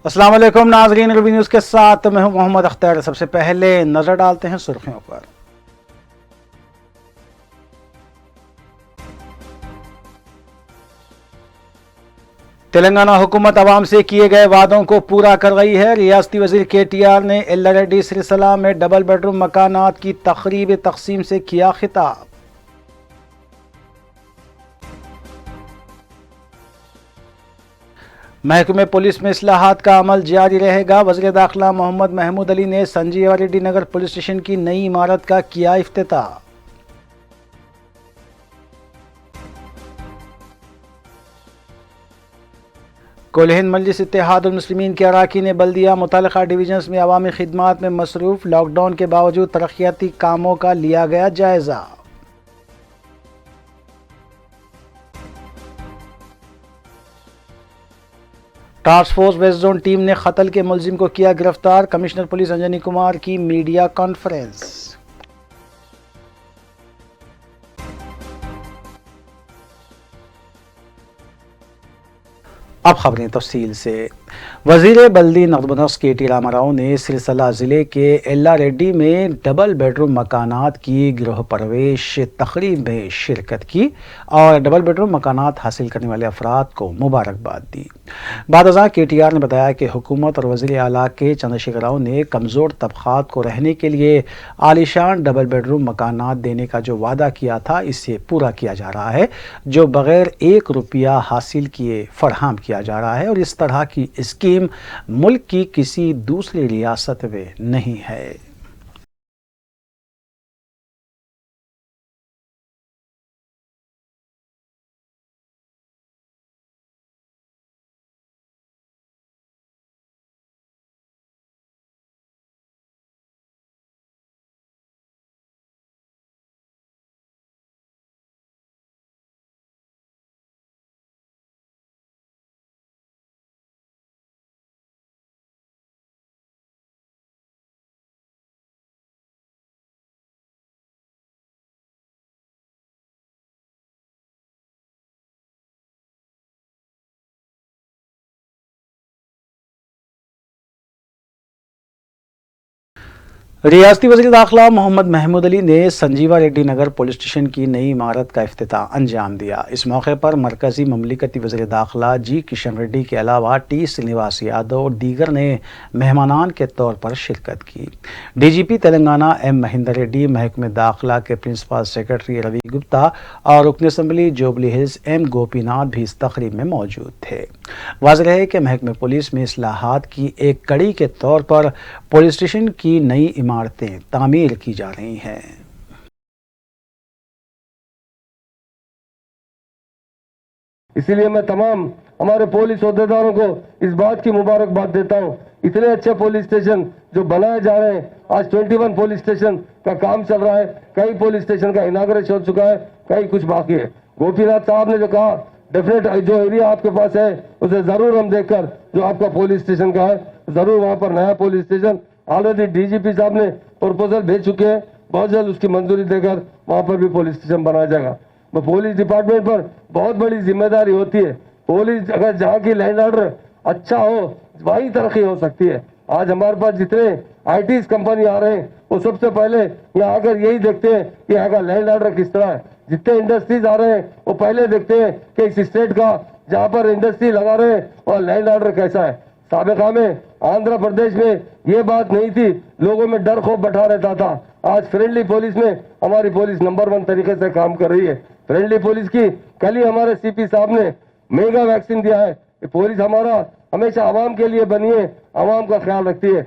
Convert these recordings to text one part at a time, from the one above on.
अस्सलाम वालेकुम नाज़रीन, रबी न्यूज़ के साथ मैं हूं मोहम्मद अख्तर। सबसे पहले नजर डालते हैं सुर्खियों पर। तेलंगाना हुकूमत अवाम से किए गए वादों को पूरा कर रही है। रियासती वजीर KTR ने एल्लारेड्डी सिरिसिला में डबल बेडरूम मकानात की तकरीब तकसीम से किया खिताब। महकमे पुलिस में इस्लाहात का अमल जारी रहेगा। वज़ीर दाखिला मोहम्मद महमूद अली ने संजीवा रेड्डी नगर पुलिस स्टेशन की नई इमारत का किया इफ्तिताह। कुल हिंद मजलिस इत्तेहादुल मुस्लिमीन के अराकीन बल्दिया मुतल्लिक़ा डिवीजन्स में अवामी खिदमात में मसरूफ़। लॉकडाउन के बावजूद तरक्याती कामों का लिया गया जायज़ा। Task force west zone team ने कत्ल के मुलजिम को किया गिरफ्तार। कमिश्नर पुलिस अंजनी कुमार की मीडिया कॉन्फ्रेंस। अब खबरें तफसील से। वज़ीर बल्दी नक़्द KT रामाराव ने सिलसिला ज़िले के एल्लारेड्डी में डबल बेडरूम मकानात की गृह प्रवेश तकरीब में शिरकत की और डबल बेडरूम मकानात हासिल करने वाले अफराद को मुबारकबाद दी। बादशाह KTR ने बताया कि हुकूमत और वज़ीर आला के चंद्रशेखर राव ने कमज़ोर तबक़ात को रहने के लिए आलीशान डबल बेडरूम मकानात देने का जो वादा किया था, इसे पूरा किया जा रहा है, जो बग़ैर एक रुपया हासिल किए फ़राहम किया जा रहा है। और इस तरह की स्कीम मुल्क की किसी दूसरी रियासत में नहीं है। रियासती वज़ीर दाखिला मोहम्मद महमूद अली ने संजीवा रेड्डी नगर पुलिस स्टेशन की नई इमारत का इफ्तिताह अंजाम दिया। इस मौके पर मरकजी ममलिकती वज़ीर दाखिला G किशन रेड्डी के अलावा T श्रीनिवास यादव और दीगर ने मेहमानान के तौर पर शिरकत की। DGP तेलंगाना M महेंदर रेड्डी, महकमे दाखिला के प्रिंसिपल सेक्रेटरी रवि गुप्ता और रुकन assembly jubilee hills M Gopinath भी इस तकरीब में मौजूद थे। वाज़ेह है कि महकमे पुलिस में इस्लाहात की एक कड़ी के तौर पर पुलिस स्टेशन की नई इमारतें तामीर की जा रही हैं। इसीलिए मैं तमाम हमारे पुलिस ओहदेदारों को इस बात की मुबारकबाद देता हूँ। इतने अच्छे पुलिस स्टेशन जो बनाए जा रहे हैं, आज 21 पुलिस स्टेशन का काम चल रहा है। कई पुलिस स्टेशन का इनाग्रेशन हो चुका है, कई कुछ बाकी है। गोपीनाथ साहब ने जो कहा, डेफिनेट जो एरिया आपके पास है उसे जरूर हम देखकर जो आपका पुलिस स्टेशन का है जरूर वहां पर नया पुलिस स्टेशन ऑलरेडी DGP साहब ने प्रपोजल भेज चुके हैं। बहुत जल्द उसकी मंजूरी देकर वहां पर भी पुलिस स्टेशन बनाया जाएगा। पुलिस डिपार्टमेंट पर बहुत बड़ी जिम्मेदारी होती है। पुलिस अगर जहाँ की लैंड ऑर्डर अच्छा हो वहीं तरक्की हो सकती है। आज हमारे पास जितने ITs कंपनी आ रहे हैं वो सबसे पहले यहाँ आकर यही देखते हैं कि यहाँ का लैंड ऑर्डर किस तरह है। जितने इंडस्ट्रीज आ रहे हैं वो पहले देखते हैं कि इस स्टेट का जहाँ पर इंडस्ट्री लगा रहे हैं और लैंड ऑर्डर कैसा है। साबिका में आंध्र प्रदेश में ये बात नहीं थी, लोगों में डर खौफ बैठा रहता था। आज फ्रेंडली पुलिस में हमारी पुलिस नंबर 1 तरीके से काम कर रही है। फ्रेंडली पुलिस की कल ही हमारे CP साहब ने मेगा वैक्सीन दिया है। पुलिस हमारा हमेशा आवाम के लिए बनी है, आवाम का ख्याल रखती है।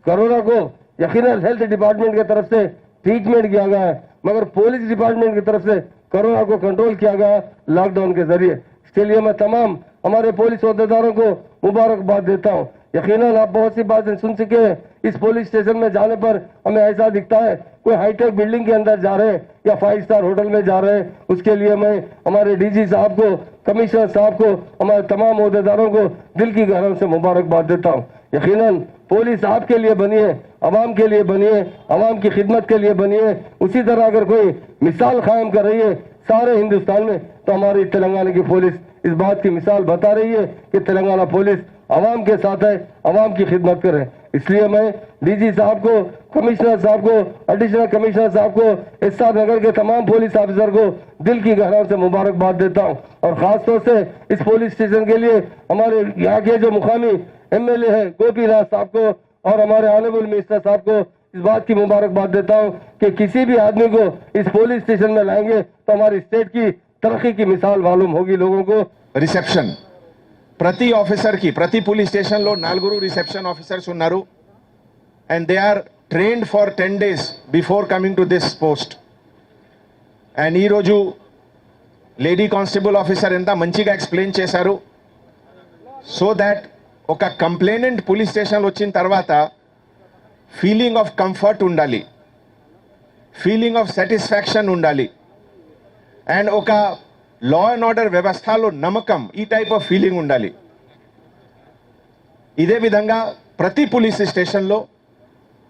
कोरोना को यकीनन हेल्थ डिपार्टमेंट की तरफ से ट्रीटमेंट किया गया है, मगर पुलिस डिपार्टमेंट की तरफ से कोरोना को कंट्रोल किया गया लॉकडाउन के जरिए। इसके लिए मैं तमाम हमारे पुलिस ओहदेदारों को मुबारकबाद देता हूँ। यकीनन आप बहुत सी बातें सुन चुके हैं। इस पुलिस स्टेशन में जाने पर हमें ऐसा दिखता है कोई हाईटेक बिल्डिंग के अंदर जा रहे हैं या 5 स्टार होटल में जा रहे हैं। उसके लिए मैं हमारे DG साहब को, कमिश्नर साहब को, हमारे तमाम ओहदेदारों को दिल की गहराई से मुबारकबाद देता हूँ। यकीनन पुलिस आपके लिए बनी है, आवाम के लिए बनी है, आवाम की खिदमत के लिए बनी है। उसी तरह अगर कोई मिसाल कायम कर रही है सारे हिंदुस्तान में तो हमारी तेलंगाना की पुलिस इस बात की मिसाल बता रही है कि तेलंगाना पुलिस आवाम के साथ है, आवाम की खिदमत करें। इसलिए मैं डीजी साहब को, कमिश्नर साहब को, एडिशनल कमिश्नर साहब को, एसआर नगर के तमाम पुलिस ऑफिसर को दिल की गहराई से मुबारकबाद देता हूं। और खासतौर से इस पुलिस स्टेशन के लिए हमारे यहाँ के जो मुकामी एमएलए हैं गोपीनाथ साहब को और हमारे ऑनरेबल मिनिस्टर साहब को इस बात की मुबारकबाद देता हूं कि किसी भी आदमी को इस पुलिस स्टेशन में लाएंगे तो हमारी स्टेट की तरक्की की मिसाल मालूम होगी लोगों को। రిసెప్షన్ ప్రతి ఆఫీసర్కి ప్రతి పోలీస్ స్టేషన్లో 4 రిసెప్షన్ ఆఫీసర్స్ ఉన్నారు and they are trained for 10 days before coming to this post. And ఈరోజు లేడీ కానిస్టేబుల్ ఆఫీసర్ ఎంత మంచిగా ఎక్స్ప్లెయిన్ చేశారు. సో దాట్ ఒక కంప్లైనెంట్ పోలీస్ స్టేషన్లో వచ్చిన తర్వాత ఫీలింగ్ ఆఫ్ కంఫర్ట్ ఉండాలి, ఫీలింగ్ ఆఫ్ సాటిస్ఫాక్షన్ ఉండాలి అండ్ ఒక లా అండ్ ఆర్డర్ వ్యవస్థలో నమ్మకం, ఈ టైప్ ఆఫ్ ఫీలింగ్ ఉండాలి. ఇదే విధంగా ప్రతి పోలీస్ స్టేషన్లో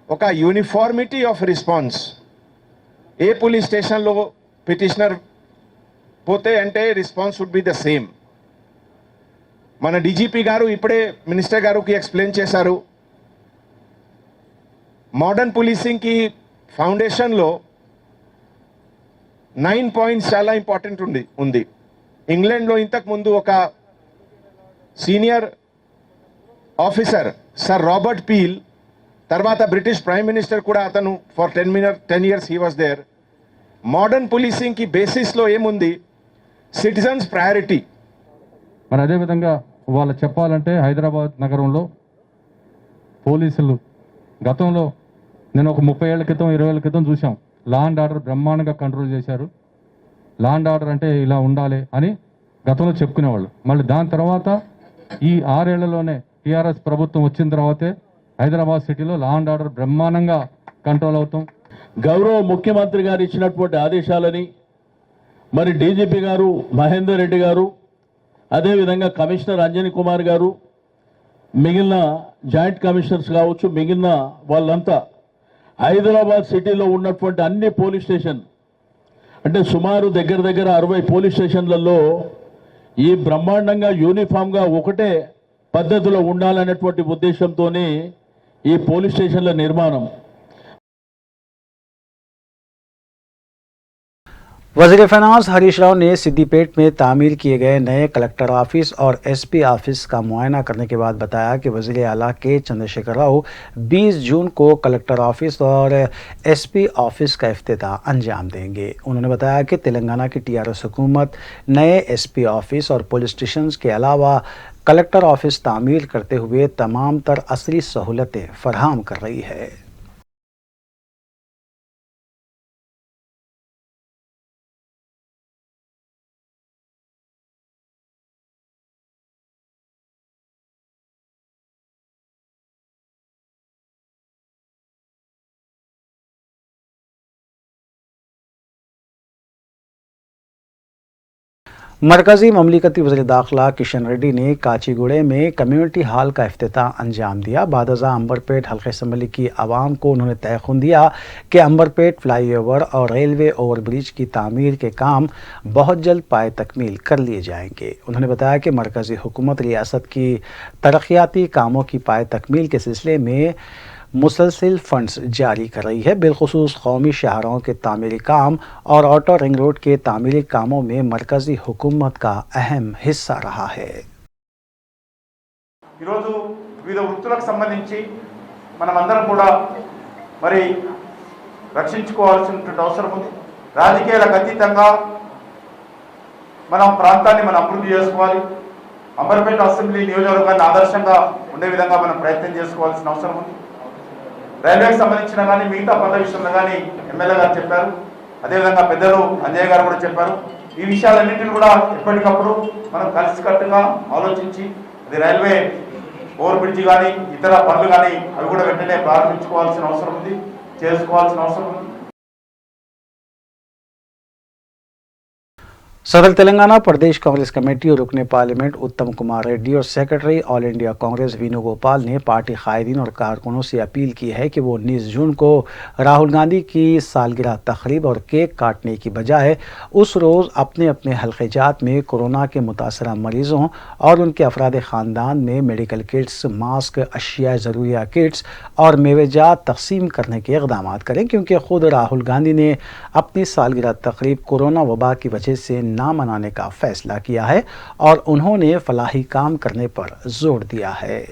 ఒక యూనిఫార్మిటీ ఆఫ్ రెస్పాన్స్, ఏ పోలీస్ స్టేషన్లో పిటిషనర్ పోతే అంటే response would be the same. మన డీజీపీ గారు ఇప్పుడే మినిస్టర్ గారికి ఎక్స్ప్లెయిన్ చేశారు. మోడర్న్ పోలీసింగ్కి ఫౌండేషన్లో 9 points చాలా ఇంపార్టెంట్ ఉంది. ఇంగ్లాండ్లో ఇంతకు ముందు ఒక senior officer sir Robert Peel, తర్వాత బ్రిటిష్ ప్రైమ్ మినిస్టర్ కూడా అతను for 10 years he was there. Modern పోలీసింగ్కి బేసిస్లో ఏముంది? Citizens priority. మరి అదేవిధంగా వాళ్ళు చెప్పాలంటే హైదరాబాద్ నగరంలో పోలీసులు గతంలో నేను ఒక 30 ఏళ్ల క్రితం 20 ఏళ్ల క్రితం చూసాం. లా అండ్ ఆర్డర్ బ్రహ్మాండంగా కంట్రోల్ చేశారు. లా అండ్ ఆర్డర్ అంటే ఇలా ఉండాలి అని గతంలో చెప్పుకునేవాళ్ళు. మళ్ళీ దాని తర్వాత ఈ 6 ఏళ్లలోనే టీఆర్ఎస్ ప్రభుత్వం వచ్చిన తర్వాతే హైదరాబాద్ సిటీలో లా అండ్ ఆర్డర్ బ్రహ్మాండంగా కంట్రోల్ అవుతాం. గౌరవ ముఖ్యమంత్రి గారు ఇచ్చినటువంటి ఆదేశాలని మరి డీజీపీ గారు మహేందర్ రెడ్డి గారు, అదేవిధంగా కమిషనర్ అంజనీ కుమార్ గారు, మిగిలిన జాయింట్ కమిషనర్స్ కావచ్చు, మిగిలిన వాళ్ళంతా హైదరాబాద్ సిటీలో ఉన్నటువంటి అన్ని పోలీస్ స్టేషన్ అంటే సుమారు దగ్గర 60 పోలీస్ స్టేషన్లలో ఈ బ్రహ్మాండంగా యూనిఫామ్గా ఒకటే పద్ధతిలో ఉండాలనేటువంటి ఉద్దేశంతోనే ఈ పోలీస్ స్టేషన్ల నిర్మాణం. वज़ीर फ़िनांस हरीश राव ने सिद्दीपेट में तामीर किए गए नए कलेक्टर ऑफिस और एसपी ऑफिस का मुआयना करने के बाद बताया कि वज़ीर आला के चंद्रशेखर राव 20 जून को कलेक्टर ऑफिस और एसपी ऑफिस का इफ्तिताह अंजाम देंगे। उन्होंने बताया कि तेलंगाना की टीआरएस हुकूमत नए एसपी ऑफिस और पुलिस स्टेशन के अलावा कलेक्टर ऑफिस तामीर करते हुए तमाम तर असली सहूलतें फराहम कर रही है। मरकज़ी ममलिकती वज़ीर दाखिला किशन रेड्डी ने काचीगुड़े में कम्युनिटी हॉल का इफ्तिताह अंजाम दिया। बादजा अंबरपेट हल्के असम्बली की आवाम को उन्होंने तयख़ुन दिया कि अंबरपेट फ्लाईओवर और रेलवे ओवरब्रिज की तामीर के काम बहुत जल्द पाए तकमील कर लिए जाएंगे। उन्होंने बताया कि मरकज़ी हुकूमत रियासत की तरक्याती कामों की पाए तकमील के सिलसिले में मुसलसिल फंड्स जारी कर रही है। बिलखुसूस कौमी शहरों के तामीरी काम और ऑटो रिंग रोड के तामीरी कामों में मरकज़ी हुकूमत का अहम हिस्सा रहा है। ఈరోజు వివిధ వృత్తులకు సంబంధించి మనమందరం కూడా మరి రక్షించుకోవాల్సినటువంటి అవసరం ఉంది. రాజకీయాలకు అతీతంగా మనం ప్రాంతాన్ని మనం అభివృద్ధి చేసుకోవాలి. అంబర్పేట అసెంబ్లీ నియోజకవర్గాన్ని ఆదర్శంగా ఉండే విధంగా మనం ప్రయత్నం చేసుకోవాల్సిన అవసరం ఉంది. రైల్వేకి సంబంధించిన కానీ మిగతా పనుల విషయంలో కానీ ఎమ్మెల్యే గారు చెప్పారు, అదేవిధంగా పెద్దలు అంజయ్య గారు కూడా చెప్పారు. ఈ విషయాలన్నింటినీ కూడా ఎప్పటికప్పుడు మనం కలిసికట్టుగా ఆలోచించి అది రైల్వే ఓవర్ బ్రిడ్జ్ కానీ ఇతర పనులు కానీ అవి కూడా వెంటనే ప్రారంభించుకోవాల్సిన అవసరం ఉంది, చేసుకోవాల్సిన అవసరం ఉంది. सदर तेलंगाना प्रदेश कांग्रेस कमेटी और रुकने पार्लियामेंट उत्तम कुमार रेड्डी और secretary all India Congress Venugopal ने पार्टी कायदीन और कारकुनों से अपील की है कि वो 19 जून को राहुल गांधी की सालगिरह तकरीब और केक काटने की बजाय उस रोज़ अपने अपने हल्के जात में कोरोना के मुतासरा मरीजों और उनके अफराद ख़ानदान में मेडिकल किट्स, मास्क, अशिया ज़रूरिया किट्स और मेवेजात तकसीम करने के इक़दाम करें, क्योंकि ख़ुद राहुल गांधी ने अपनी सालगिरह तकरीब कोरोना वबा की वजह से ना मनाने का फैसला किया है और उन्होंने फलाही काम करने पर जोर दिया है।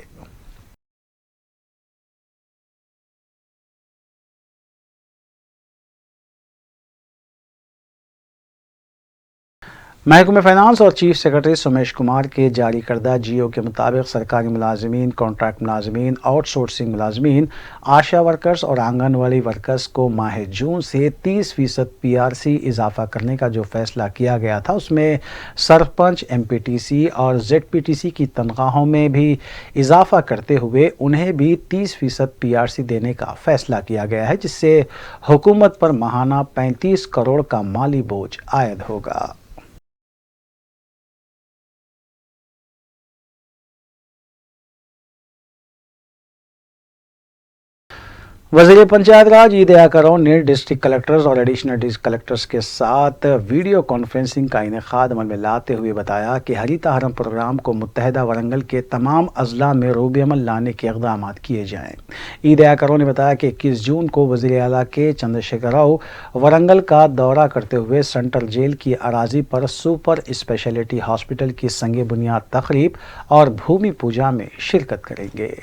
महकमे फाइनेंस और चीफ सेक्रेटरी सुमेश कुमार के जारी करदा जीओ के मुताबिक सरकारी मुलाजमीन, कॉन्ट्रैक्ट मुलाजमीन, आउटसोर्सिंग मुलाजमीन, आशा वर्कर्स और आंगनवाड़ी वर्कर्स को माह जून से 30% PRC इजाफा करने का जो फैसला किया गया था, उसमें सरपंच, MPTC और ZPTC की तनख्वाहों में भी इजाफा करते हुए उन्हें भी 30% PRC देने का फैसला किया गया है, जिससे हुकूमत पर माहाना 35 करोड़ का माली बोझ आयद होगा। वज़ीर पंचायत राज ई दया करौन ने डिस्ट्रिक्ट कलेक्टर्स और एडिशनल डिस्ट्रिक्ट कलेक्टर्स के साथ वीडियो कॉन्फ्रेंसिंग का इनेकाद अमल में लाते हुए बताया कि हरिता हरम प्रोग्राम को मुत्तहदा वरंगल के तमाम अजला में रोब अमल लाने के इक़दाम किए जाएँ। ई दया करौन ने बताया कि 21 जून को वज़ीर आला के चंद्रशेखर राव वरंगल का दौरा करते हुए सेंट्रल जेल की अराजी पर सुपर स्पेशलिटी हॉस्पिटल की संगे बुनियाद तकरीब और भूमि पूजा में शिरकत करेंगे।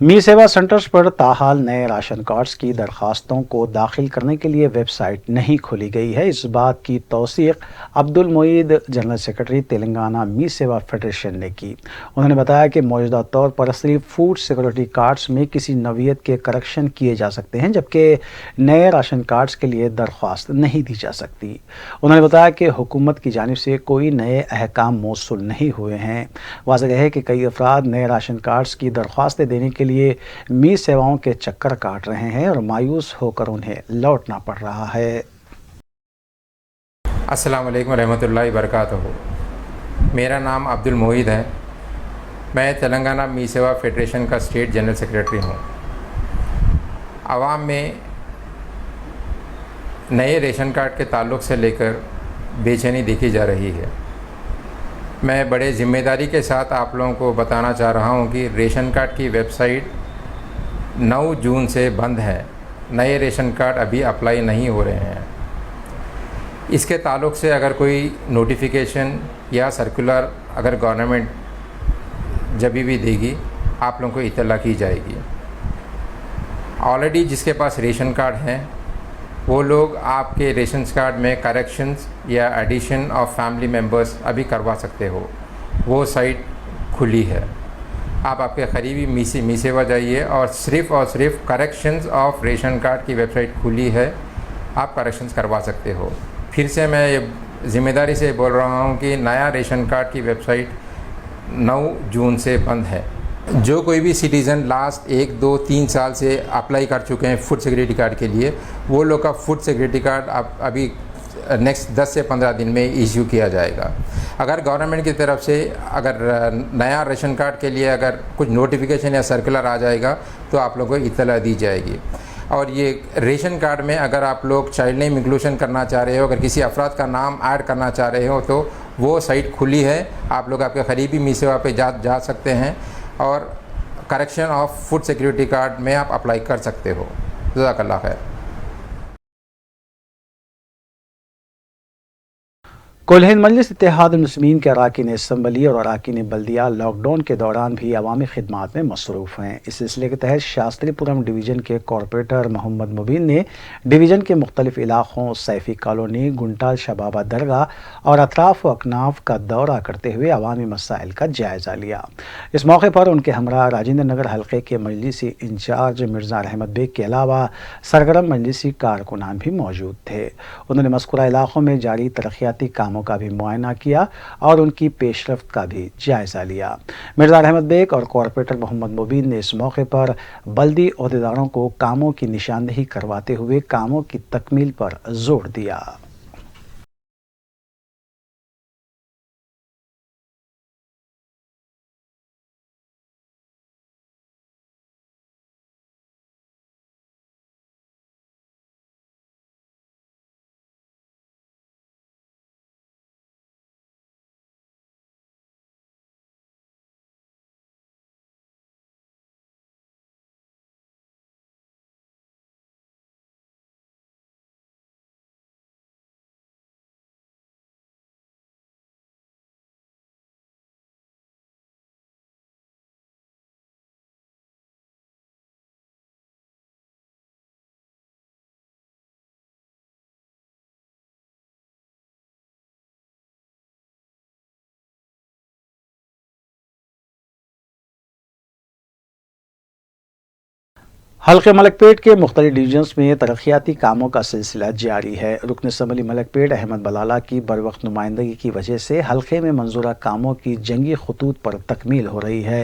मी सेवा सेंटर्स पर ताहाल नए राशन कार्ड्स की दरखास्तों को दाखिल करने के लिए वेबसाइट नहीं खोली गई है। इस बात की तौसीक अब्दुल मोईद, जनरल सेक्रेटरी तेलंगाना मी सेवा फेडरेशन ने की। उन्होंने बताया कि मौजूदा तौर पर सिर्फ फूड सिक्योरिटी कार्ड्स में किसी नवीयत के करेक्शन किए जा सकते हैं, जबकि नए राशन कार्ड्स के लिए दरख्वास्त नहीं दी जा सकती। उन्होंने बताया कि हुकूमत की जानिब से कोई नए अहकाम मौसूल नहीं हुए हैं। वाज़ेह है कि कई अफराद नए राशन कार्ड्स की दरख्वास्तें देने के लिए मी सेवाओं के चक्कर काट रहे हैं और मायूस होकर उन्हें लौटना पड़ रहा है। अस्सलाम वालेकुम रहमतुल्लाहि बरकातहू। मेरा नाम अब्दुल मोईद है। मैं तेलंगाना मी सेवा फेडरेशन का स्टेट जनरल सेक्रेटरी हूँ। आवाम में नए रेशन कार्ड के ताल्लुक़ से लेकर बेचैनी देखी जा रही है। मैं बड़े ज़िम्मेदारी के साथ आप लोगों को बताना चाह रहा हूं कि रेशन कार्ड की वेबसाइट 9 जून से बंद है। नए रेशन कार्ड अभी अप्लाई नहीं हो रहे हैं। इसके ताल्लुक़ से अगर कोई नोटिफिकेशन या सर्कुलर अगर गवर्नमेंट जब भी देगी, आप लोगों को इत्तला की जाएगी। ऑलरेडी जिसके पास रेशन कार्ड हैं वो लोग आपके रेशन कार्ड में करेक्शंस या एडिशन ऑफ फैमिली मेम्बर्स अभी करवा सकते हो। वो साइट खुली है। आप आपके करीबी मी सेवा जाइए और सिर्फ करेक्शंस ऑफ रेशन कार्ड की वेबसाइट खुली है, आप करेक्शंस करवा सकते हो। फिर से मैं ये ज़िम्मेदारी से बोल रहा हूँ कि नया रेशन कार्ड की वेबसाइट 9 जून से बंद है। जो कोई भी सिटीज़न लास्ट 1, 2, 3 साल से अप्लाई कर चुके हैं फूड सिक्योरिटी कार्ड के लिए, वो लोग का फूड सिक्योरिटी कार्ड अभी नेक्स्ट 10 से 15 दिन में इश्यू किया जाएगा। अगर गवर्नमेंट की तरफ से अगर नया रेशन कार्ड के लिए अगर कुछ नोटिफिकेशन या सर्कुलर आ जाएगा तो आप लोगों को इत्तला दी जाएगी। और ये रेशन कार्ड में अगर आप लोग चाइल्ड नेम इंक्लूशन करना चाह रहे हो, अगर किसी अफराद का नाम ऐड करना चाह रहे हो, तो वो साइट खुली है। आप लोग आपके करीबी मी सेवा पे जा सकते हैं और correction of food security card में आप अप्लाई कर सकते हो। जज़ाकल्लाह खैर। कुल हिंद मजलिस इत्तेहाद मुस्लिमीन के अरकान असम्बली और अरकान बल्दिया लॉकडाउन के दौरान भी अवामी खिदमात में मसरूफ़ हैं। इस सिलसिले के तहत शास्त्रीपुरम डिवीज़न के कॉरपोरेटर मोहम्मद मुबीन ने डिवीज़न के मुख्तलिफ इलाक़ों सैफ़ी कॉलोनी, गुंटाल शबाबा दरगाह और अतराफ़ व अकनाफ का दौरा करते हुए अवामी मसाइल का जायज़ा लिया। इस मौके पर उनके हमरा राजेंद्र नगर हल्के के मजलिसी इंचार्ज मिर्ज़ा अहमद बेग के अलावा सरगर्म मजलिसी कारकुनान भी मौजूद थे। उन्होंने मज़कूरा इलाक़ों में जारी तरक्याती कामों का भी मुआयना किया और उनकी पेशरफ्त का भी जायजा लिया। मिर्ज़ा अहमद बेग और कॉरपोरेटर मोहम्मद मुबीन ने इस मौके पर बल्दी ओहदेदारों को कामों की निशानदेही करवाते हुए कामों की तकमील पर जोर दिया। हल्के मलकपेट के मुख्तलिफ डिवीजन्स में तरक्याती कामों का सिलसिला जारी है। रुकन असम्बली मलकपेट अहमद बलाला की बरवक्त नुमाइंदगी की वजह से हल्के में मंजूरा कामों की जंगी खतूत पर तकमील हो रही है।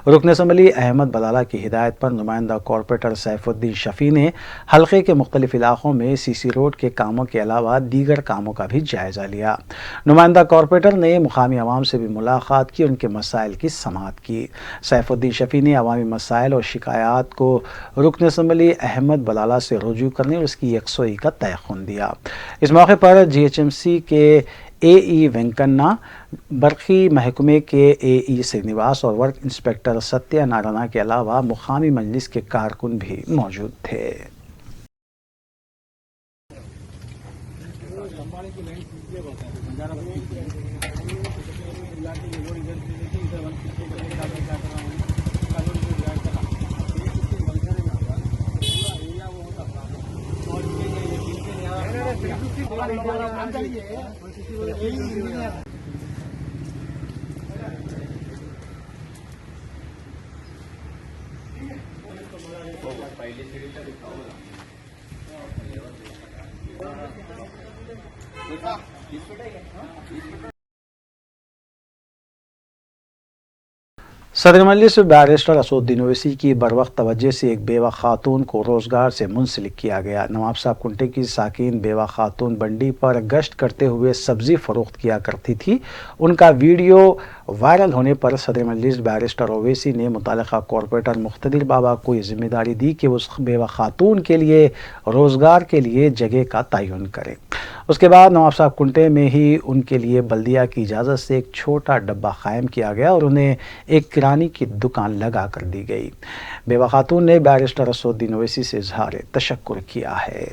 रुकन असम्बली अहमद बलाला की हिदायत पर नुमाइंदा कॉरपोरेटर सैफुद्दीन शफी ने हल्के के मुख्तलिफ इलाक़ों में सीसी रोड के कामों के अलावा दीगर कामों का भी जायज़ा लिया। नुमाइंदा कॉरपोरेटर ने मुकामी अवाम से भी मुलाकात की, उनके मसाइल की समाअत की। सैफुद्दीन शफी ने अवामी मसाइल और शिकायत को रुकन असम्बली अहमद बलाला से रुजू करने और उसकी यकसोई का तयक़ुन दिया। इस मौके पर GHMC के AE वेंकन्ना, बरकी महकमे के AE श्रीनिवास और वर्क इंस्पेक्टर सत्या नारायणा के अलावा मुकामी मजलिस के कारकुन भी मौजूद थे। सदर मजलिस बैरिस्टर असदुद्दीन ओवैसी की बरवक्त तवज्जो से एक बेवा खातून को रोज़गार से मुंसलिक किया गया। नवाब साहब कुंटे की साकिन बेवा खातून मंडी पर गश्त करते हुए सब्ज़ी फ़रोख्त किया करती थी। उनका वीडियो वायरल होने पर सदर मजलिस बैरिस्टर ओवैसी ने मुतालिका कॉरपोरेटर मुख्तदिर बाबा को ये जिम्मेदारी दी कि उस बेवा खातून के लिए रोज़गार के लिए जगह का तयन करें। उसके बाद नवाब साहब कुंटे में ही उनके लिए बल्दिया की इजाज़त से एक छोटा डब्बा कायम किया गया और उन्हें एक किरानी की दुकान लगा कर दी गई। बेवा खातून ने बैरिस्टर असदुद्दीन ओवैसी से इज़हार तशक्कुर किया है।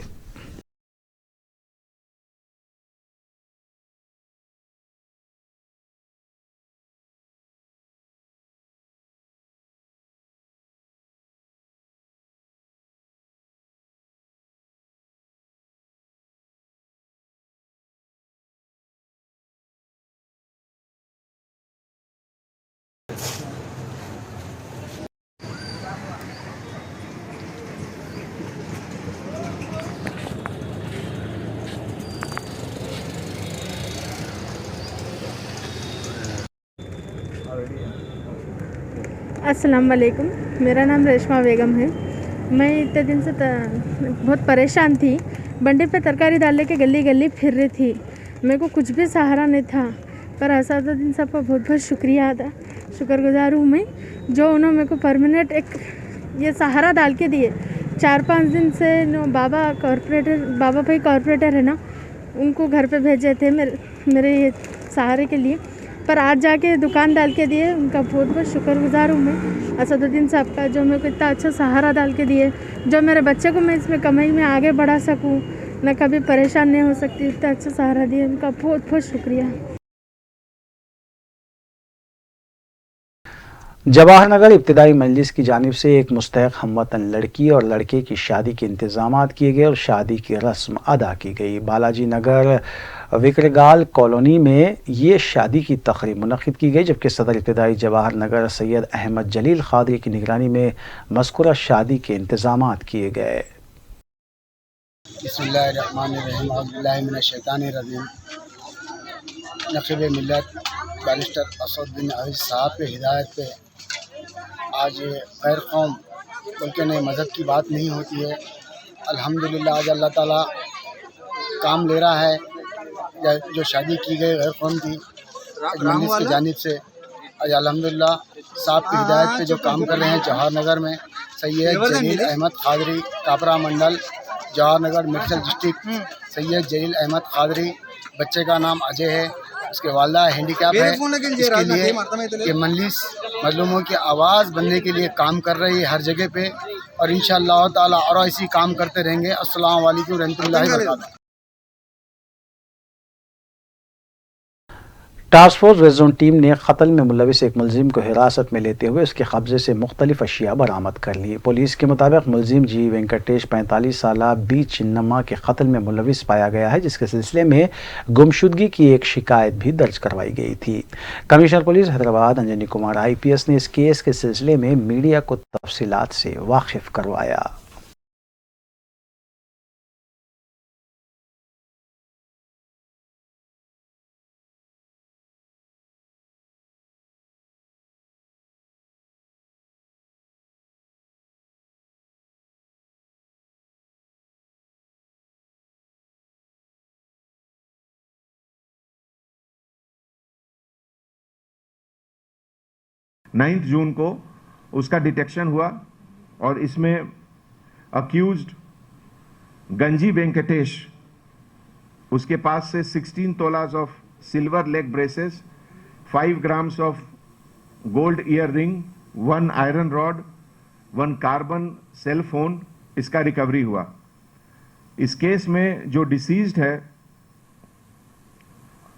अस्सलाम वालेकुम, मेरा नाम रेशमा बेगम है। मैं इतने दिन से बहुत परेशान थी। बंडे पे तरकारी डालने के गली गली फिर रही थी। मेरे को कुछ भी सहारा नहीं था, पर असदुद्दीन साहब का बहुत बहुत शुक्रिया अदा शुक्रगुजार हूँ मैं, जो उन्होंने मेरे को परमानेंट एक ये सहारा डाल के दिए। 4-5 दिन से बाबा भाई कॉरपोरेटर है ना, उनको घर पे भेजे थे मेरे ये सहारे के लिए, पर आज जाके दुकान डाल के दिए। उनका बहुत बहुत शुक्रगुजार हूँ मैं असदुद्दीन साहब का, जो मेरे को इतना अच्छा सहारा डाल के दिए, जो मेरे बच्चे को मैं इसमें कमाई में आगे बढ़ा सकूँ, मैं कभी परेशान नहीं हो सकती। इतना अच्छा सहारा दिया, उनका बहुत बहुत शुक्रिया। जवाहर नगर इब्तिदाई मजलिस की जानिब से एक मुस्तहक हमवतन लड़की और लड़के की शादी के इंतजामात किए गए और शादी की रस्म अदा की गई। बालाजी नगर विक्रगाल कॉलोनी में ये शादी की तकरीब मुनक़िद की गई, जबकि सदर इब्तिदाई जवाहर नगर सैयद अहमद जलील क़ादरी की निगरानी में मज़कूरा शादी के इंतजामात किए गए। नक़ीब मिल्लत बैरिस्टर असदुद्दीन अवीज़ साहब के हिदायत पे आज गैर कौम बल्कि नए मज़हब की बात नहीं होती है। अल्हम्दुलिल्लाह आज अल्लाह ताला काम ले रहा है। जो शादी की गई गैर कौम की मजलिस की जानिब से आज अल्हम्दुलिल्लाह साहब की हिदायत पे जो काम कर रहे हैं जवाहर नगर में सैयद जलील अहमद क़ादरी कापरा मंडल जवाहर नगर मेडिकल डिस्ट्रिक्ट सैयद जलील अहमद क़ादरी, बच्चे का नाम अजय है, उसके वालदा हैंडीकैप है। इसके लिए कि मजलिस मजलूमों की आवाज़ बनने के लिए काम कर रही है हर जगह पे और इंशाअल्लाह ताला और ऐसी काम करते रहेंगे। अस्सलाम वालेकुम रहमतुल्लाहि व बरकातहू। Task force red zone team ने कत्ल में मुलविस एक मुलजिम को हिरासत में लेते हुए उसके कब्जे से मुख्तलिफ अशिया बरामद कर ली। पुलिस के मुताबिक मुलजिम जी वेंकटेश 45 साला बी चिन्नम्मा के कत्ल में मुलविस पाया गया है, जिसके सिलसिले में गुमशुदगी की एक शिकायत भी दर्ज करवाई गई थी। Commissioner police Hyderabad Anjani Kumar IPS ने इस केस के सिलसिले में मीडिया को तफसीलात से वाकिफ करवाया। नाइन्थ जून को उसका डिटेक्शन हुआ और इसमें अक्यूज्ड गंजी वेंकटेश, उसके पास से 16 tolas of silver leg braces, 5 grams of gold earring, 1 iron rod, 1 carbon cell phone इसका रिकवरी हुआ। इस केस में जो डिसीज्ड है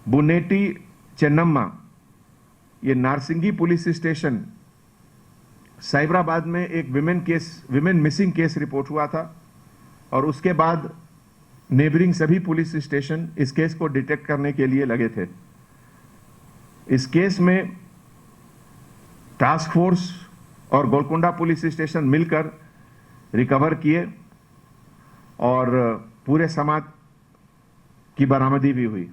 बुनेटी चेन्नम्मा, ये नारसिंगी पुलिस स्टेशन साइबराबाद में एक विमेन मिसिंग केस रिपोर्ट हुआ था और उसके बाद नेबरिंग सभी पुलिस स्टेशन इस केस को डिटेक्ट करने के लिए लगे थे। इस केस में टास्क फोर्स और गोलकुंडा पुलिस स्टेशन मिलकर रिकवर किए और पूरे सामान की बरामदी भी हुई।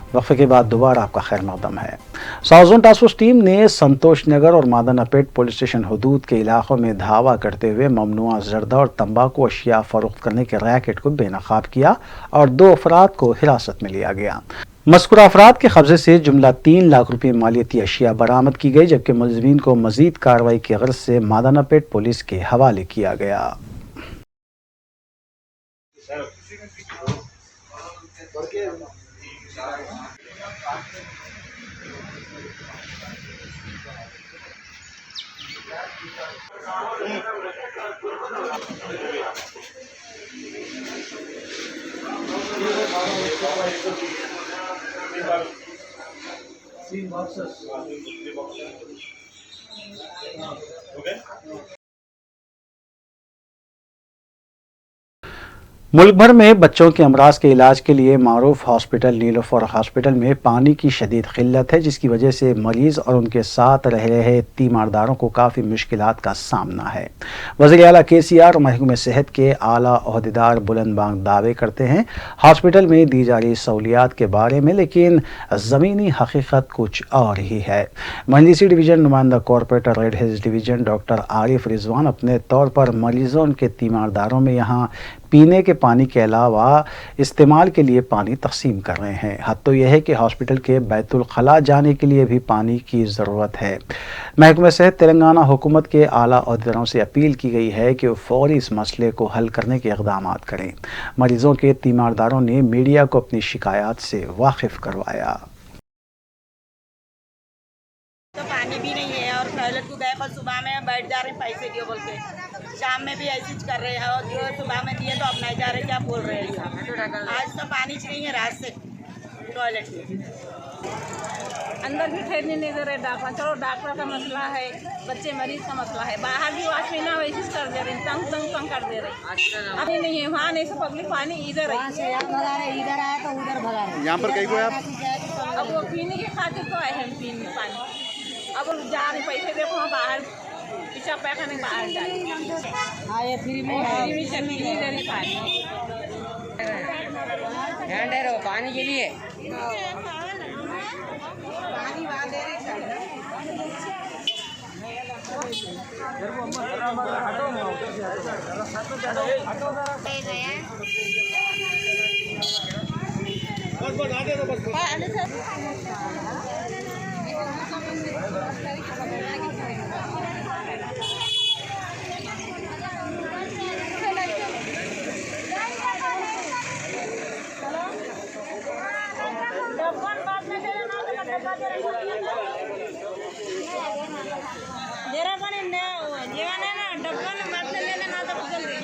वक्फे के बाद दोबारा आपका खैर मकदम है। South zone task force team ने संतोष नगर और मादनापेट पुलिस स्टेशन हदूद के इलाकों में धावा करते हुए ममनुआ जर्दा और तंबाकू अशिया फरोख्त करने के रैकेट को बेनकाब किया और 2 अफराद को हिरासत में लिया गया। मज़कूर अफराद के कब्जे से जुमला 3 लाख रुपये मालियती अशिया बरामद की गई, जबकि मुलज़िमीन को मजीद कार्रवाई की गर्ज से मादनापेट पुलिस के हवाले किया गया। मुल्क भर में बच्चों के अमराज के इलाज के लिए मारूफ हॉस्पिटल नीलोफर हॉस्पिटल में पानी की शदीद किल्लत है, जिसकी वजह से मरीज और उनके साथ रह रहे तीमारदारों को काफ़ी मुश्किलात का सामना है। वज़ीर आला KCR और महकमे सेहत के आला ओहदेदार बुलंदबांग दावे करते हैं हॉस्पिटल में दी जा रही सहूलियात के बारे में, लेकिन ज़मीनी हकीकत कुछ और ही है। महंदीसी डिवीज़न नुमाइंदा corporator red hills division doctor Arif Rizwan अपने तौर पर मरीजों के तीमारदारों में यहाँ पीने के पानी के अलावा इस्तेमाल के लिए पानी तकसीम कर रहे हैं। हद तो यह है कि हॉस्पिटल के बैतुल खला जाने के लिए भी पानी की ज़रूरत है। महकमा सेहत तेलंगाना हुकूमत के आला ओहदेदारों से अपील की गई है कि वो फौरी इस मसले को हल करने के इक़दाम करें। मरीजों के तीमारदारों ने मीडिया को अपनी शिकायत से वाकिफ़ करवाया। पानी भी नहीं है और टॉयलेट को गए पर सुबह में बैठ जा रहे पैसे दियो बोल के, शाम में भी ऐसे ही कर रहे हैं और जो सुबह में दिए तो अब नहीं जा रहे, क्या बोल रहे हैं। आज तो पानी नहीं है रात से टॉयलेट में, अंदर भी ठहरने नहीं दे रहे डॉक्टर। चलो डॉक्टर का मसला है, बच्चे मरीज का मसला है, बाहर भी वॉश में ना वैसे कर दे रहे, तंग कर दे रहे। अभी नहीं है वहाँ, नहीं सब पब्लिक पानी इधर है, इधर आया तो उधर भगा रहे। यहाँ पर कहीं को आप अब वो पीने के खातिर तो आए हैं पीने पानी, अब जा रहे पैसे देखो वहाँ बाहर पीछा पैखाने बाहर जा रहे फ्री में चली इधर ही पानी पानी के लिए पानी वहाँ दे रहे जरा पानी जीवन है ना डब्बा में बात नहीं लेना ना तो बदल रही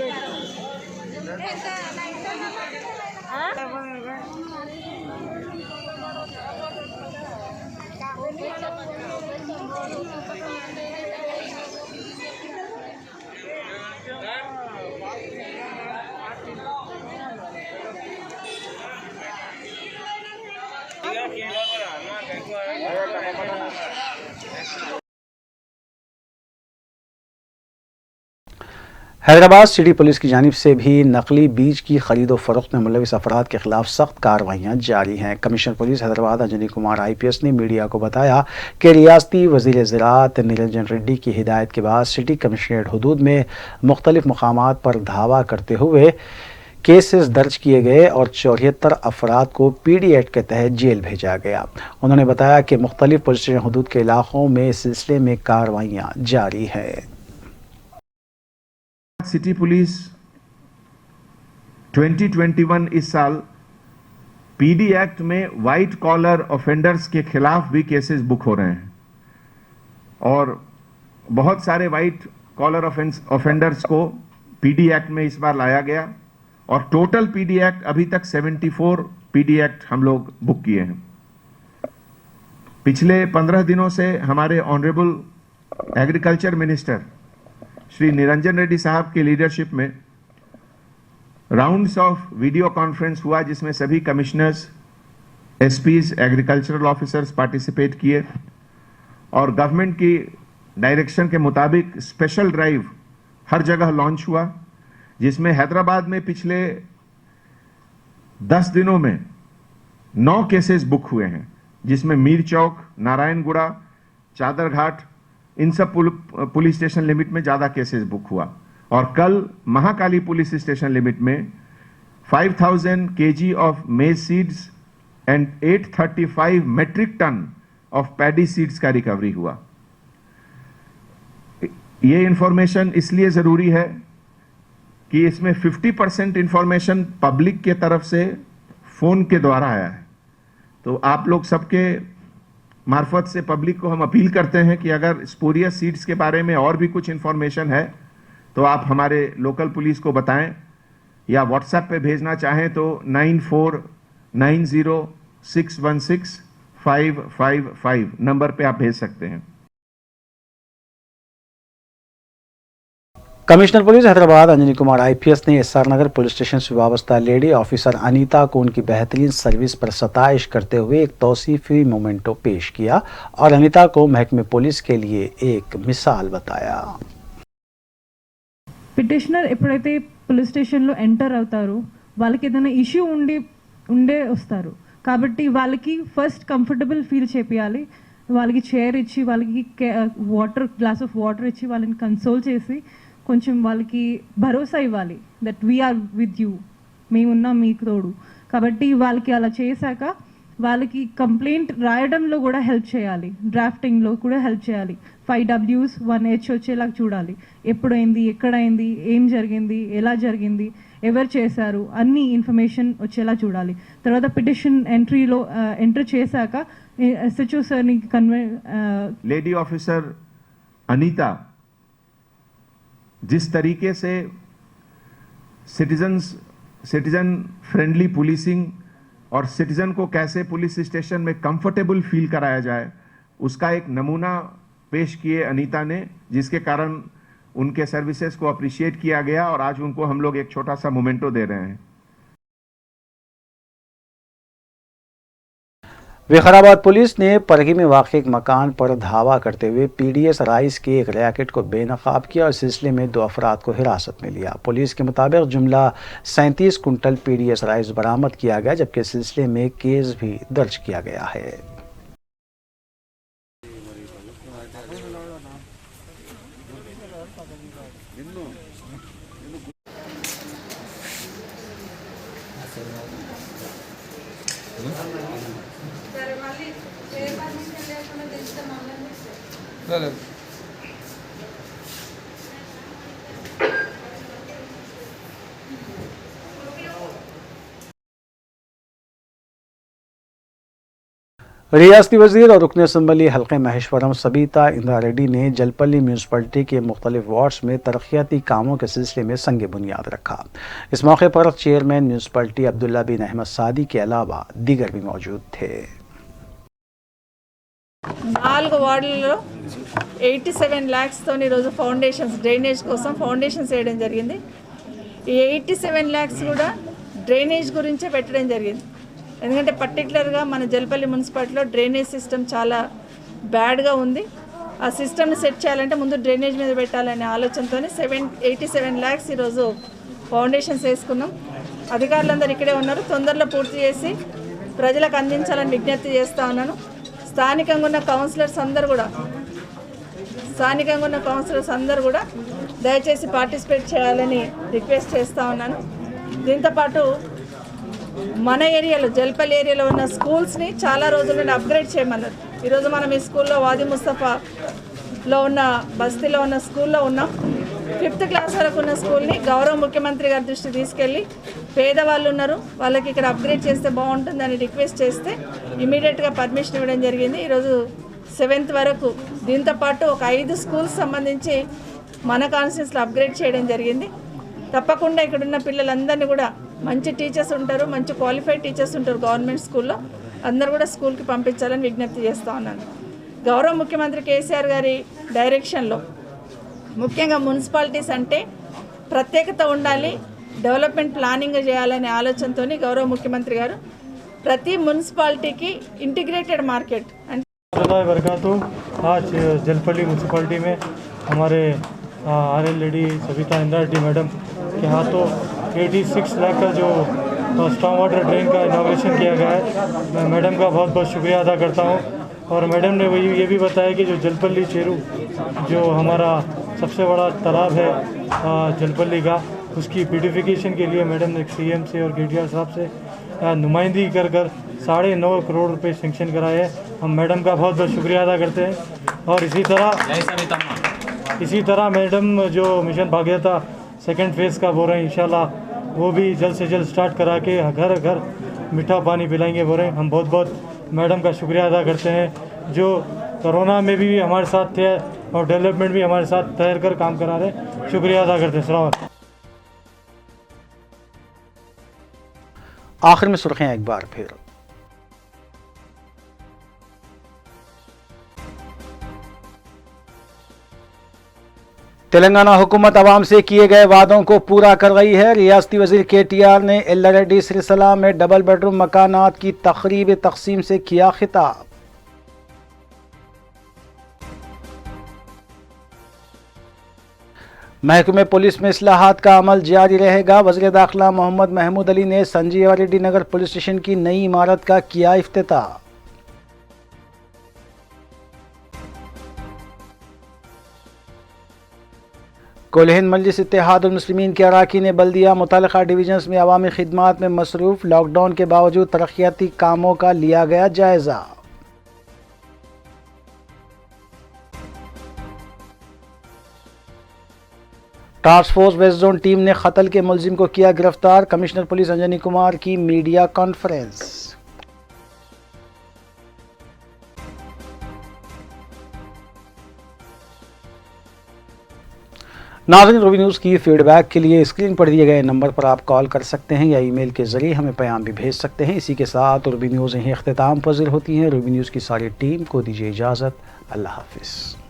हैदराबाद सिटी पुलिस की जानिब से भी नकली बीज की खरीद व फरोख्त में मुलविस अफराद के खिलाफ सख्त कार्रवाइयाँ जारी हैं। Commissioner police Hyderabad Anjani Kumar IPS ने मीडिया को बताया कि रियासती वज़ीर ज़राअत निरंजन रेड्डी की हिदायत के बाद सिटी कमिश्नरेट हदूद में मुख्तलिफ मकामात पर धावा करते हुए केसेस दर्ज किए गए और 74 अफराद को PD एक्ट के तहत जेल भेजा गया। उन्होंने बताया कि मुख्तलिफ पुलिस स्टेशन हदूद के इलाकों में इस सिलसिले में कार्रवाइयाँ जारी है। सिटी पुलिस 2021 इस साल PD एक्ट में वाइट कॉलर ऑफेंडर्स के खिलाफ भी केसेस बुक हो रहे हैं और बहुत सारे वाइट कॉलर ऑफेंडर्स को PD एक्ट में इस बार लाया गया और टोटल PD एक्ट अभी तक 74 PD एक्ट हम लोग बुक किए हैं। पिछले 15 दिनों से हमारे honourable agriculture minister Shri Niranjan Reddy साहब के लीडरशिप में राउंड्स ऑफ वीडियो कॉन्फ्रेंस हुआ जिसमें सभी commissioners, SPs, agricultural officers participate किए और गवर्नमेंट की डायरेक्शन के मुताबिक स्पेशल ड्राइव हर जगह लॉन्च हुआ जिसमें हैदराबाद में पिछले 10 दिनों में 9 केसेस बुक हुए हैं जिसमें मीर चौक, नारायणगुड़ा, चादर घाट, इन सब पुलिस स्टेशन लिमिट में ज़्यादा केसेस बुक हुआ और कल महाकाली पुलिस स्टेशन लिमिट में 5000 kg of maize seeds and 835 metric ton of paddy seeds का रिकवरी हुआ। ये इंफॉर्मेशन इसलिए ज़रूरी है कि इसमें 50% इंफॉर्मेशन पब्लिक के तरफ से फ़ोन के द्वारा आया है। तो आप लोग सबके मार्फत से पब्लिक को हम अपील करते हैं कि अगर स्पोरियस सीड्स के बारे में और भी कुछ इंफॉर्मेशन है तो आप हमारे लोकल पुलिस को बताएं या व्हाट्सएप पे भेजना चाहें तो 9490616555 नंबर पे आप भेज सकते हैं। Commissioner police Hyderabad Anjani Kumar IPS ने SR नगर पुलिस स्टेशन से वाबस्ता लेडी ऑफिसर अनीता को उनकी बेहतरीन सर्विस पर सताइश करते हुए एक तौसीफी मोमेंटो पेश किया और अनीता को महकमे पुलिस के लिए एक मिसाल बताया। పిటిషనర్ ఎప్పుడైతే పోలీస్ స్టేషన్లో ఎంటర్ అవుతారో వాళ్ళకి ఏదైనా ఇష్యూ ఉండే వస్తారు కాబట్టి వాళ్ళకి ఫస్ట్ కంఫర్టబుల్ ఫీల్ చేపియాలి, వాళ్ళకి చైర్ ఇచ్చి వాళ్ళకి గ్లాస్ ఆఫ్ వాటర్ ఇచ్చి వాళ్ళని కన్సోల్ చేసి కొంచెం వాళ్ళకి భరోసా ఇవ్వాలి దట్ వీఆర్ విత్ యూ, మేమున్నాం మీకు తోడు. కాబట్టి వాళ్ళకి అలా చేశాక వాళ్ళకి కంప్లైంట్ రాయడంలో కూడా హెల్ప్ చేయాలి, డ్రాఫ్టింగ్లో కూడా హెల్ప్ చేయాలి. 5Ws 1H వచ్చేలాగా చూడాలి. ఎప్పుడైంది, ఎక్కడైంది, ఏం జరిగింది, ఎలా జరిగింది, ఎవరు చేశారు, అన్ని ఇన్ఫర్మేషన్ వచ్చేలా చూడాలి. తర్వాత పిటిషన్ ఎంట్రీలో ఎంటర్ చేశాక SHO సార్ని लेडी ऑफिसर अनीता जिस तरीके से सिटीजन फ्रेंडली पुलिसिंग और सिटीजन को कैसे पुलिस स्टेशन में कंफर्टेबल फील कराया जाए उसका एक नमूना पेश किए अनीता ने, जिसके कारण उनके सर्विसेज को अप्रिशिएट किया गया और आज उनको हम लोग एक छोटा सा मोमेंटो दे रहे हैं. विकाराबाद पुलिस ने परगी में वाक़ एक मकान पर धावा करते हुए PDS राइस के एक रैकेट को बेनकाब किया और सिलसिले में 2 अफराद को हिरासत में लिया. पुलिस के मुताबिक जुमला 37 कुंटल PDS राइस बरामद किया गया, जबकि इस सिलसिले में केस भी दर्ज किया गया है. रियासती वजीर और रुकन असम्बली हल्के महेश्वरम सबीता इंदिरा रेड्डी ने जलपल्ली म्यूनसिपलिटी के मुख्तलिफ वार्ड्स में तरक्याती कामों के सिलसिले में संग बुनियाद रखा. इस मौके पर चेयरमैन म्यूनसिपलिटी अब्दुल्ला बिन अहमद सादी के अलावा दीगर भी मौजूद थे. 4 వార్డులలో 87 lakhs తోని రోజు ఫౌండేషన్స్ డ్రైనేజ్ కోసం ఫౌండేషన్స్ వేయడం జరిగింది. ఈ 87 lakhs కూడా డ్రైనేజ్ గురించే పెట్టడం జరిగింది. ఎందుకంటే పర్టికులర్గా మన జలపల్లి మున్సిపాలిటీలో డ్రైనేజ్ సిస్టమ్ చాలా బ్యాడ్గా ఉంది. ఆ సిస్టమ్ని సెట్ చేయాలంటే ముందు డ్రైనేజ్ మీద పెట్టాలనే ఆలోచనతో 87 lakhs ఈరోజు ఫౌండేషన్స్ వేసుకున్నాం. అధికారులందరూ ఇక్కడే ఉన్నారు, తొందరలో పూర్తి చేసి ప్రజలకు అందించాలని విజ్ఞప్తి చేస్తూ ఉన్నాను. స్థానికంగా ఉన్న కౌన్సిలర్స్ అందరూ కూడా దయచేసి పార్టిసిపేట్ చేయాలని రిక్వెస్ట్ చేస్తూ ఉన్నాను. దీంతోపాటు మన ఏరియాలో జల్పల్లి ఏరియాలో ఉన్న స్కూల్స్ని చాలా రోజుల నుండి అప్గ్రేడ్ చేయమన్నారు. ఈరోజు మనం ఈ స్కూల్లో వాది ముస్తఫాలో ఉన్న బస్తీలో ఉన్న స్కూల్లో ఉన్నాం. 5th క్లాస్ వరకు ఉన్న స్కూల్ని గౌరవ ముఖ్యమంత్రి గారి దృష్టికి తీసుకెళ్ళి పేదవాళ్ళు ఉన్నారు వాళ్ళకి ఇక్కడ అప్గ్రేడ్ చేస్తే బాగుంటుందని రిక్వెస్ట్ చేస్తే ఇమీడియట్గా పర్మిషన్ ఇవ్వడం జరిగింది. ఈరోజు 7th వరకు దీంతోపాటు ఒక 5 స్కూల్స్ సంబంధించి మన కాన్స్టిట్యూన్సీలో అప్గ్రేడ్ చేయడం జరిగింది. తప్పకుండా ఇక్కడున్న పిల్లలందరినీ కూడా మంచి టీచర్స్ ఉంటారు, మంచి క్వాలిఫైడ్ టీచర్స్ ఉంటారు గవర్నమెంట్ స్కూల్లో, అందరూ కూడా స్కూల్కి పంపించాలని విజ్ఞప్తి చేస్తూ ఉన్నాను. గౌరవ ముఖ్యమంత్రి కేసీఆర్ గారి డైరెక్షన్లో ముఖ్యంగా మున్సిపాలిటీస్ అంటే ప్రత్యేకత ఉండాలి, డెవలప్మెంట్ ప్లానింగ్ చేయాలనే ఆలోచనతో గౌరవ ముఖ్యమంత్రి గారు ప్రతి మున్సిపాలిటీకి ఇంటిగ్రేటెడ్ మార్కెట్ అంటే आज जलपल्ली म्यूनसिपालिटी में हमारे RL lady Savita Indira Reddy madam के हाथों 86 लाख का जो स्टॉर्म वाटर ड्रेन का इनॉग्रेशन किया गया है. मैं मैडम का बहुत बहुत शुक्रिया अदा करता हूँ. और मैडम ने वही ये भी बताया कि जो जलपल्ली चेरू जो हमारा सबसे बड़ा तालाब है जलपल्ली का, उसकी ब्यूटिफिकेशन के लिए मैडम ने CM से और KTR साहब से नुमाइंदगी कर 9.5 करोड़ रुपए सेंक्शन कराए हैं. हम मैडम का बहुत बहुत शुक्रिया अदा करते हैं. और इसी तरह मैडम जो मिशन भागीरथी 2nd फेज़ का बोल रहे हैं, इंशाल्लाह वो भी जल्द से जल्द स्टार्ट करा के घर घर मीठा पानी पिलाएंगे बोल रहे हैं. हम बहुत बहुत मैडम का शुक्रिया अदा करते हैं जो कोरोना में भी हमारे साथ थे और डेवलपमेंट भी हमारे साथ तैयार कर काम करा रहे हैं. शुक्रिया अदा करते हैं. सलाम. आखिर में सुर्खियां एक बार फिर. तेलंगाना हुकूमत आवाम से किए गए वादों को पूरा कर रही है. रियासती वजीर KTR ने एल्लारेड्डी सिरसिला में डबल बेडरूम मकानात की तकरीब तकसीम से किया खिताब. महकमे पुलिस में इस्लाहात का अमल जारी रहेगा. वज़ीर दाखिला मोहम्मद महमूद अली ने संजीवा रेड्डी नगर पुलिस स्टेशन की नई इमारत का किया इफ्तिताह. कोल्हिन मजलिस इत्तेहादुल मुस्लिमीन के अराकीन बल्दिया मुतल्लिक़ा डिवीजन्स में अवामी खिदमात में मसरूफ़, लॉकडाउन के बावजूद तरक्याती कामों का लिया गया जायज़ा। Task force west zone team ने कत्ल के मुलजिम को किया गिरफ्तार, कमिश्नर पुलिस अंजनी कुमार की मीडिया कॉन्फ्रेंस। नाज़रीन, रूबी न्यूज़ की फीडबैक के लिए स्क्रीन पर दिए गए नंबर पर आप कॉल कर सकते हैं या ईमेल के ज़रिए हमें पैगाम भी भेज सकते हैं। इसी के साथ रूबी न्यूज़ यहीं अख्तिताम पज़ीर होती हैं। रूबी न्यूज़ की सारी टीम को दीजिए इजाज़त। अल्लाह हाफ़िज़।